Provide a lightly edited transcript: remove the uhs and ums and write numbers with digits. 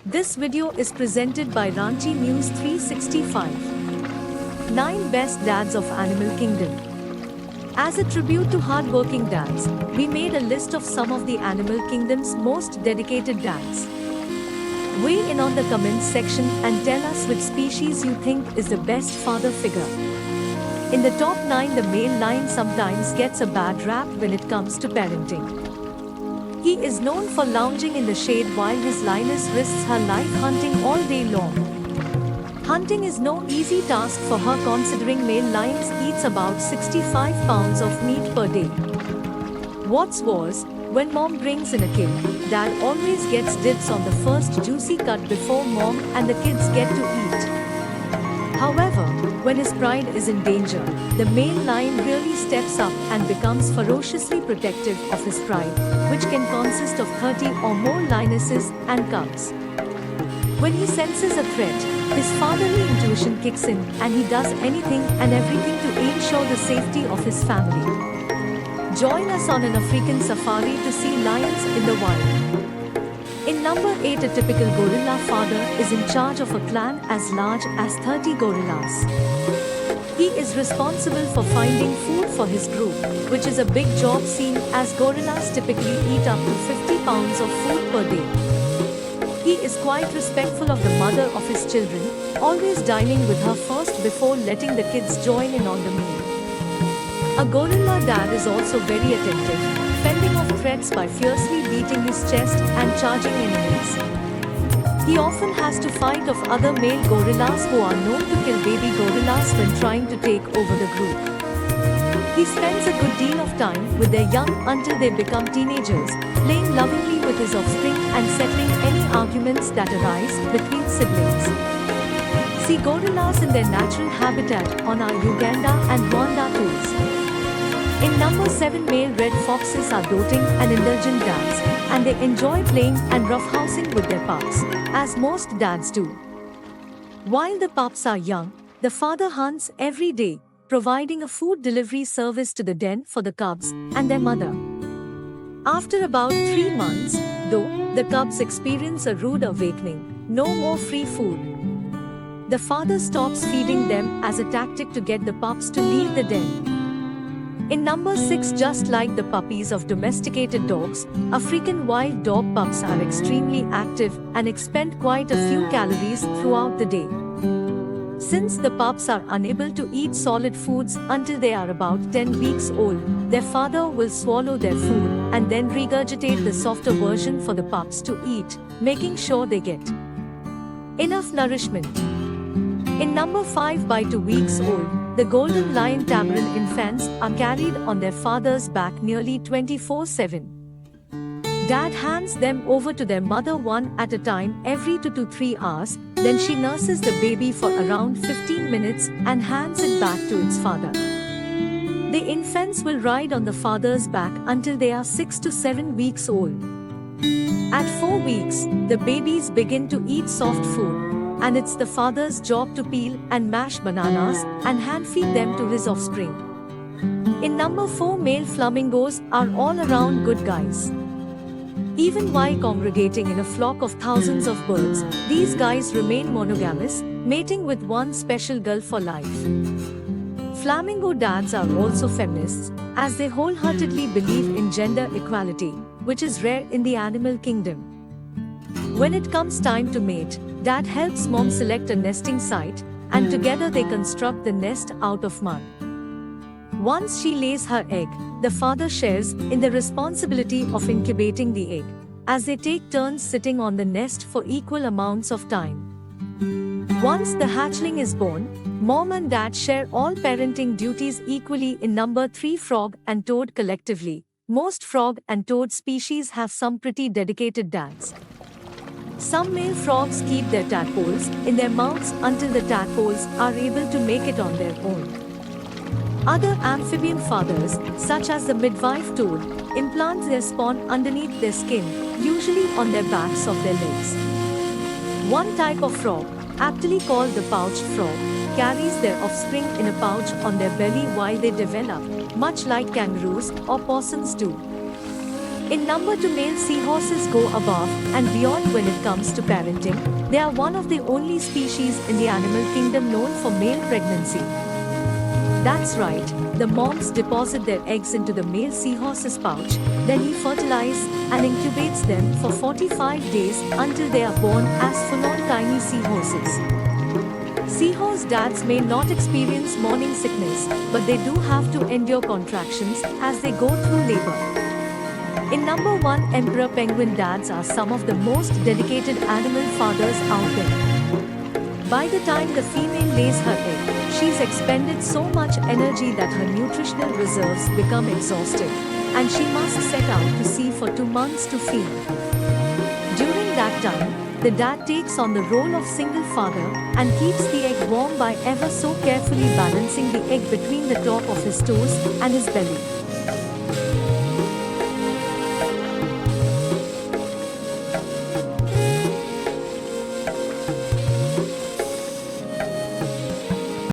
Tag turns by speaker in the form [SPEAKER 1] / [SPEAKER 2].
[SPEAKER 1] This video is presented by Ranchi News 365. 9 Best Dads of Animal Kingdom. As a tribute to hardworking dads, we made a list of some of the Animal Kingdom's most dedicated dads. Weigh in on the comments section and tell us which species you think is the best father figure. In the top 9, the male lion sometimes gets a bad rap when it comes to parenting. He is known for lounging in the shade while his lioness risks her life hunting all day long. Hunting is no easy task for her considering male lions eats about 65 pounds of meat per day. What's worse, when mom brings in a kid, dad always gets dibs on the first juicy cut before mom and the kids get to eat. However, when his pride is in danger, the male lion really steps up and becomes ferociously protective of his pride, which can consist of 30 or more lionesses and cubs. When he senses a threat, his fatherly intuition kicks in and he does anything and everything to ensure the safety of his family. Join us on an African safari to see lions in the wild. In number 8, a typical gorilla father is in charge of a clan as large as 30 gorillas. He is responsible for finding food for his group, which is a big job seeing as gorillas typically eat up to 50 pounds of food per day. He is quite respectful of the mother of his children, always dining with her first before letting the kids join in on the meal. A gorilla dad is also very attentive, fending off threats by fiercely beating his chest and charging enemies. He often has to fight off other male gorillas who are known to kill baby gorillas when trying to take over the group. He spends a good deal of time with their young until they become teenagers, playing lovingly with his offspring and settling any arguments that arise between siblings. See gorillas in their natural habitat on our Uganda and Rwanda tours. In number 7, male red foxes are doting and indulgent dads, and they enjoy playing and roughhousing with their pups, as most dads do. While the pups are young, the father hunts every day, providing a food delivery service to the den for the cubs and their mother. After about 3 months, though, the cubs experience a rude awakening: no more free food. The father stops feeding them as a tactic to get the pups to leave the den. In number 6, just like the puppies of domesticated dogs, African wild dog pups are extremely active and expend quite a few calories throughout the day. Since the pups are unable to eat solid foods until they are about 10 weeks old, their father will swallow their food and then regurgitate the softer version for the pups to eat, making sure they get enough nourishment. In number 5, by 2 weeks old, the golden lion tamarin infants are carried on their father's back nearly 24/7. Dad hands them over to their mother one at a time every 2 to 3 hours, then she nurses the baby for around 15 minutes and hands it back to its father. The infants will ride on the father's back until they are 6 to 7 weeks old. At 4 weeks, the babies begin to eat soft food, and it's the father's job to peel and mash bananas and hand-feed them to his offspring. In number 4, male flamingos are all around good guys. Even while congregating in a flock of thousands of birds, these guys remain monogamous, mating with one special girl for life. Flamingo dads are also feminists, as they wholeheartedly believe in gender equality, which is rare in the animal kingdom. When it comes time to mate, dad helps mom select a nesting site, and together they construct the nest out of mud. Once she lays her egg, the father shares in the responsibility of incubating the egg, as they take turns sitting on the nest for equal amounts of time. Once the hatchling is born, mom and dad share all parenting duties equally. In number 3, frog and toad collectively. Most frog and toad species have some pretty dedicated dads. Some male frogs keep their tadpoles in their mouths until the tadpoles are able to make it on their own. Other amphibian fathers, such as the midwife toad, implant their spawn underneath their skin, usually on their backs of their legs. One type of frog, aptly called the pouched frog, carries their offspring in a pouch on their belly while they develop, much like kangaroos or possums do. In number to male seahorses go above and beyond when it comes to parenting. They are one of the only species in the animal kingdom known for male pregnancy. That's right, the moms deposit their eggs into the male seahorse's pouch, then he fertilizes and incubates them for 45 days until they are born as full-on tiny seahorses. Seahorse dads may not experience morning sickness, but they do have to endure contractions as they go through labor. In number 1, emperor penguin dads are some of the most dedicated animal fathers out there. By the time the female lays her egg, she's expended so much energy that her nutritional reserves become exhausted, and she must set out to sea for 2 months to feed. During that time, the dad takes on the role of single father and keeps the egg warm by ever so carefully balancing the egg between the top of his toes and his belly.